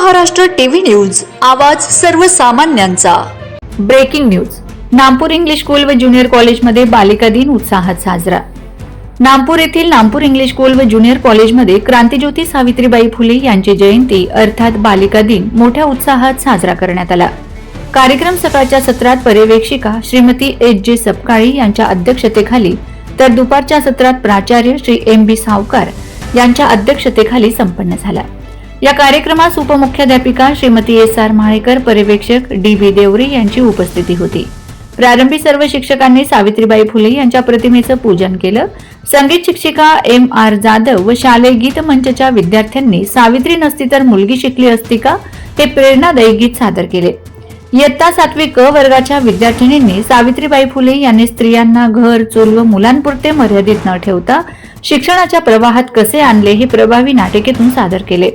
Maharashtra TV news, आवाज सर्वसामान्यांचा। Breaking news. Nampur English school व ज्युनियर कॉलेजमध्ये बालिका दिन उत्साहात साजरा। नामपूर येथील नामपूर इंग्लिश स्कूल व ज्युनियर कॉलेजमध्ये क्रांतिज्योती सावित्रीबाई फुले यांची जयंती अर्थात बालिका दिन मोठ्या उत्साहात साजरा करण्यात आला। कार्यक्रम सकाळच्या सत्रात पर्यवेक्षिका श्रीमती एच.जे. सपकाळी यांच्या अध्यक्षतेखाली तर दुपारच्या सत्रात प्राचार्य श्री एम.बी. सावकार यांच्या अध्यक्षतेखाली संपन्न झाला। या कार्यक्रमास उपमुख्याध्यापिका श्रीमती एस.आर. माळेकर, पर्यवेक्षक डी.बी. देवरे यांची उपस्थिती होती। प्रारंभी सर्व शिक्षकांनी सावित्रीबाई फुले यांच्या प्रतिमेचं पूजन केलं। संगीत शिक्षिका एम.आर. जाधव व शालेय गीत मंचच्या विद्यार्थ्यांनी सावित्री नसती तर मुलगी शिकली असती का हे प्रेरणादायी गीत सादर केले। इयत्ता 7वी क वर्गाच्या विद्यार्थिनींनी सावित्रीबाई फुले यांनी स्त्रियांना घर, चूल व मुलांपुरते मर्यादित न ठेवता शिक्षणाच्या प्रवाहात कसे आणले हे प्रभावी नाटिकेतून सादर केले।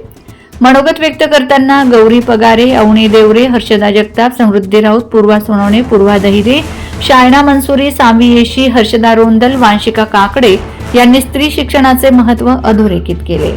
मनोगत व्यक्त करताना गौरी पगारे, अवनी देवरे, हर्षदा जगताप, समृद्धी राऊत, पूर्वा सोनवणे, पूर्वा दहिरे, शायना मनसुरी, सामी येशी, हर्षदा रोंदल, वांशिका काकडे यांनी स्त्री शिक्षणाचे महत्त्व अधोरेखित केले।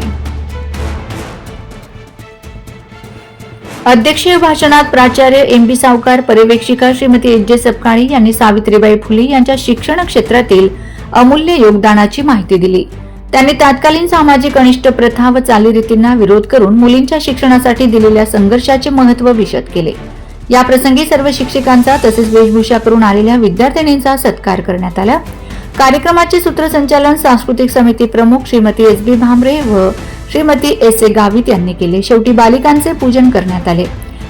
अध्यक्षीय भाषणात प्राचार्य एम.बी. सावकार, पर्यवेक्षिका श्रीमती एच.जे. सपकाळी यांनी सावित्रीबाई फुले यांच्या शिक्षण क्षेत्रातील अमूल्य योगदानाची माहिती दिली। त्यांनी तत्कालीन सामाजिक अनिष्ट प्रथा व चालीरीतींना विरोध करून मुलींच्या शिक्षणासाठी दिलेल्या संघर्षाचे महत्त्व विशद केले। या प्रसंगी सर्व शिक्षकांचा तसेच वेशभूषा करून आलेल्या विद्यार्थिनींचा सत्कार करण्यात आला। कार्यक्रमाचे सूत्रसंचालन सांस्कृतिक समिती प्रमुख श्रीमती एस.बी. भामरे व श्रीमती एस.ए. गावित यांनी केले। शेवटी बालिकांचे पूजन करण्यात आले।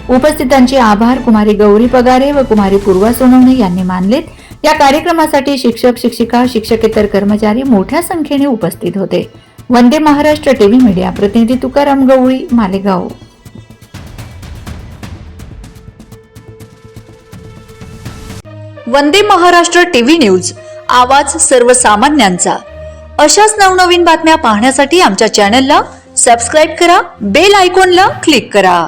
उपस्थितांचे आभार कुमारी गौरी पगारे व कुमारी पूर्वा सोनवणे यांनी मानलेत। या कार्यक्रमासाठी शिक्षक, शिक्षिका, शिक्षकेतर कर्मचारी मोठ्या संख्येने उपस्थित होते। वंदे महाराष्ट्र टीव्ही मीडिया प्रतिनिधी तुकाराम गवळी, मालेगाव। वंदे महाराष्ट्र टीव्ही न्यूज, आवाज सर्वसामान्यांचा। अशाच नवनवीन बातम्या पाहण्यासाठी आमच्या चॅनलला सबस्क्राइब करा, बेल आयकॉनला क्लिक करा।